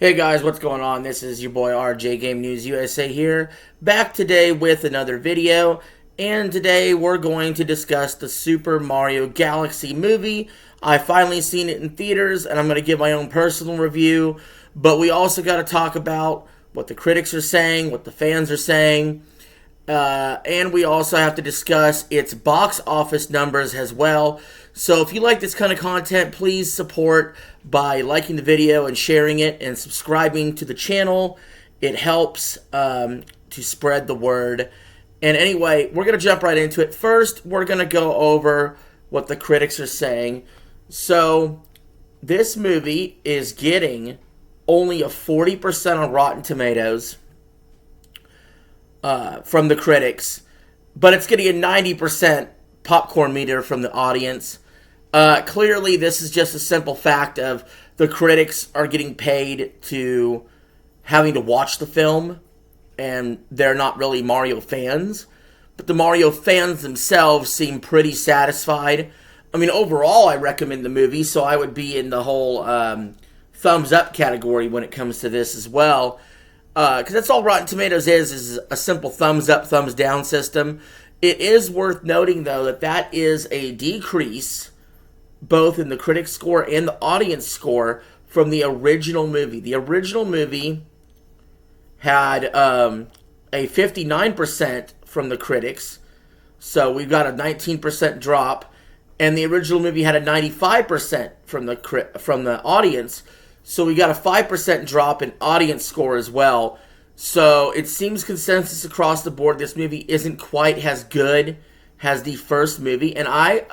Hey guys, what's going on? This is your boy RJ Game News USA here, back today with another video, and today we're going to discuss the Super Mario Galaxy movie. I finally seen it in theaters, and I'm going to give my own personal review, but we also got to talk about what the critics are saying, what the fans are saying, and we also have to discuss its box office numbers as well. So if you like this kind of content, please support by liking the video and sharing it and subscribing to the channel. It helps to spread the word. And anyway, we're going to jump right into it. First, we're going to go over what the critics are saying. So this movie is getting only a 40% on Rotten Tomatoes from the critics, but it's getting a 90% popcorn meter from the audience. Clearly, this is just a simple fact of the critics are getting paid to having to watch the film, and they're not really Mario fans. But the Mario fans themselves seem pretty satisfied. I mean, overall, I recommend the movie, so I would be in the whole thumbs up category when it comes to this as well. Because that's all Rotten Tomatoes is a simple thumbs up, thumbs down system. It is worth noting, though, that is a decrease both in the critic score and the audience score from the original movie. The original movie had a 59% from the critics, so we've got a 19% drop, and the original movie had a 95% from the audience, so we got a 5% drop in audience score as well. So it seems consensus across the board this movie isn't quite as good as the first movie, and I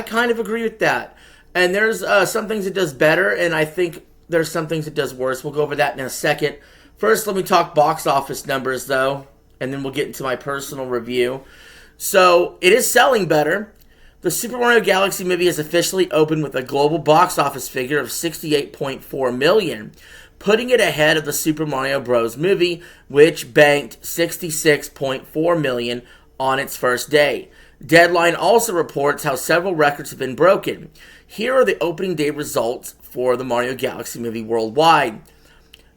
kind of agree with that. And there's some things it does better, and I think there's some things it does worse. We'll go over that in a second. First, let me talk box office numbers, though, and then we'll get into my personal review. So it is selling better. The Super Mario Galaxy movie has officially opened with a global box office figure of $68.4 million, putting it ahead of the Super Mario Bros. Movie, which banked $66.4 million on its first day. Deadline also reports how several records have been broken. Here are the opening day results for the Mario Galaxy movie worldwide.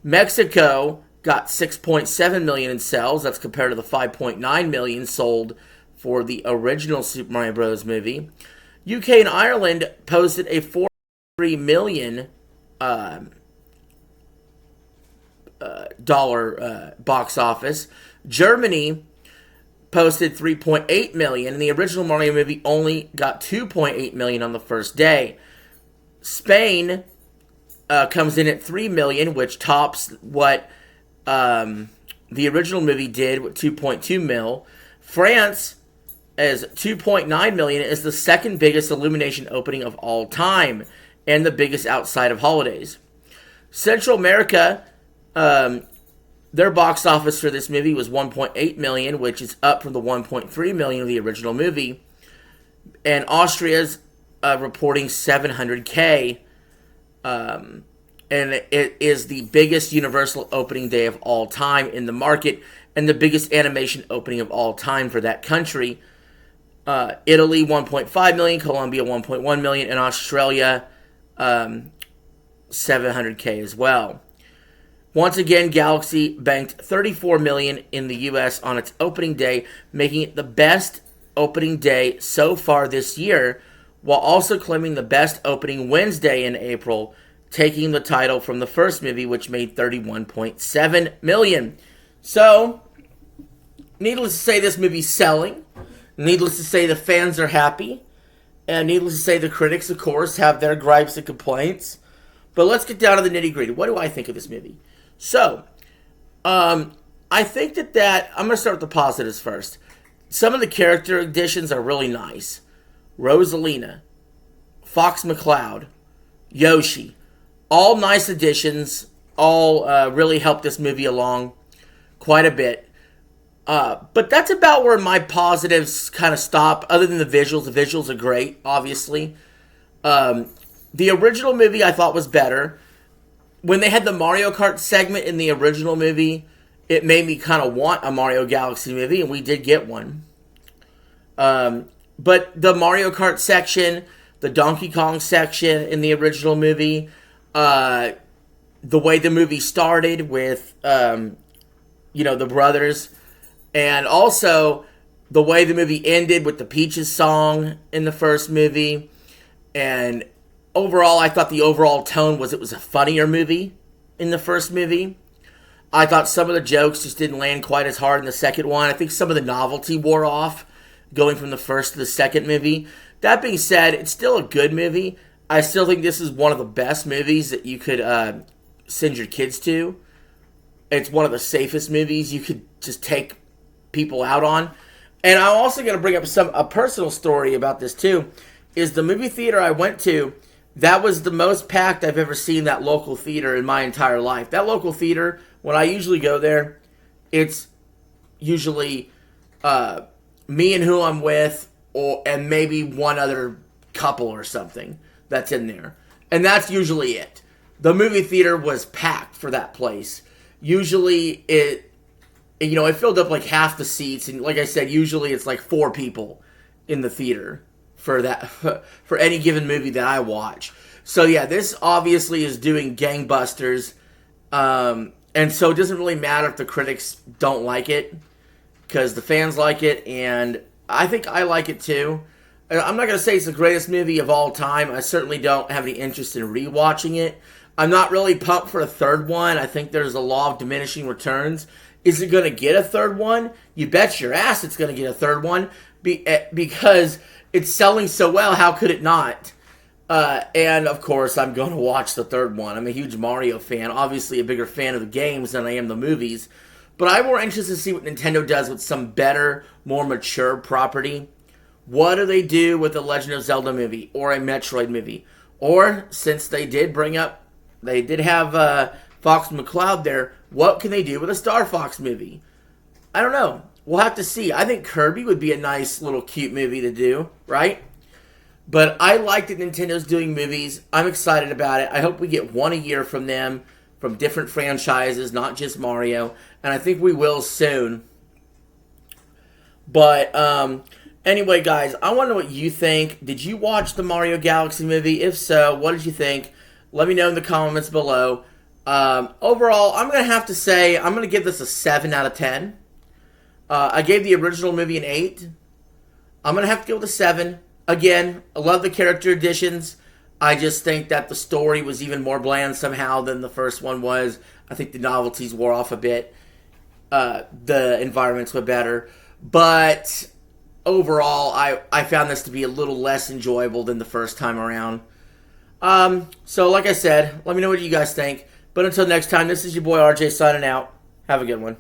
Mexico got 6.7 million in sales. That's compared to the 5.9 million sold for the original Super Mario Bros. Movie. UK and Ireland posted a 4.3 million dollar box office. Germany posted 3.8 million, and the original Mario movie only got 2.8 million on the first day. Spain comes in at 3 million, which tops what the original movie did with 2.2 mil. France is 2.9 million, is the second biggest Illumination opening of all time, and the biggest outside of holidays. Central America, their box office for this movie was 1.8 million, which is up from the 1.3 million of the original movie. And Austria's reporting 700K. And it is the biggest Universal opening day of all time in the market, and the biggest animation opening of all time for that country. Italy 1.5 million, Colombia 1.1 million, and Australia 700K as well. Once again, Galaxy banked $34 million in the U.S. on its opening day, making it the best opening day so far this year, while also claiming the best opening Wednesday in April, taking the title from the first movie, which made $31.7 million. So, needless to say, this movie's selling. Needless to say, the fans are happy. And needless to say, the critics, of course, have their gripes and complaints. But let's get down to the nitty-gritty. What do I think of this movie? So, I think that I'm going to start with the positives first. Some of the character additions are really nice. Rosalina, Fox McCloud, Yoshi, all nice additions, all really helped this movie along quite a bit. But that's about where my positives kind of stop, other than the visuals. The visuals are great, obviously. The original movie I thought was better. When they had the Mario Kart segment in the original movie, it made me kind of want a Mario Galaxy movie, and we did get one. But the Mario Kart section, the Donkey Kong section in the original movie, the way the movie started with, the brothers, and also the way the movie ended with the Peaches song in the first movie. And overall, I thought the overall tone was it was a funnier movie in the first movie. I thought some of the jokes just didn't land quite as hard in the second one. I think some of the novelty wore off going from the first to the second movie. That being said, it's still a good movie. I still think this is one of the best movies that you could send your kids to. It's one of the safest movies you could just take people out on. And I'm also going to bring up a personal story about this too. Is the movie theater I went to, that was the most packed I've ever seen that local theater in my entire life. That local theater, when I usually go there, it's usually me and who I'm with, and maybe one other couple or something that's in there. And that's usually it. The movie theater was packed for that place. Usually it filled up like half the seats, and like I said, usually it's like 4 people in the theater for any given movie that I watch. So yeah, this obviously is doing gangbusters, and so it doesn't really matter if the critics don't like it, because the fans like it, and I think I like it too. I'm not going to say it's the greatest movie of all time. I certainly don't have any interest in rewatching it. I'm not really pumped for a third one. I think there's a law of diminishing returns. Is it going to get a third one? You bet your ass it's going to get a third one, because it's selling so well. How could it not? And of course, I'm going to watch the third one. I'm a huge Mario fan. Obviously, a bigger fan of the games than I am the movies. But I'm more interested to see what Nintendo does with some better, more mature property. What do they do with a Legend of Zelda movie or a Metroid movie? Or, since they did have Fox McCloud there, what can they do with a Star Fox movie? I don't know. We'll have to see. I think Kirby would be a nice little cute movie to do, right? But I like that Nintendo's doing movies. I'm excited about it. I hope we get one a year from them, from different franchises, not just Mario. And I think we will soon. But anyway, guys, I want to know what you think. Did you watch the Mario Galaxy movie? If so, what did you think? Let me know in the comments below. Overall, I'm going to have to say I'm going to give this a 7 out of 10. I gave the original movie an 8. I'm going to have to go with a 7. Again, I love the character additions. I just think that the story was even more bland somehow than the first one was. I think the novelties wore off a bit. The environments were better. But overall, I found this to be a little less enjoyable than the first time around. So like I said, let me know what you guys think. But until next time, this is your boy RJ signing out. Have a good one.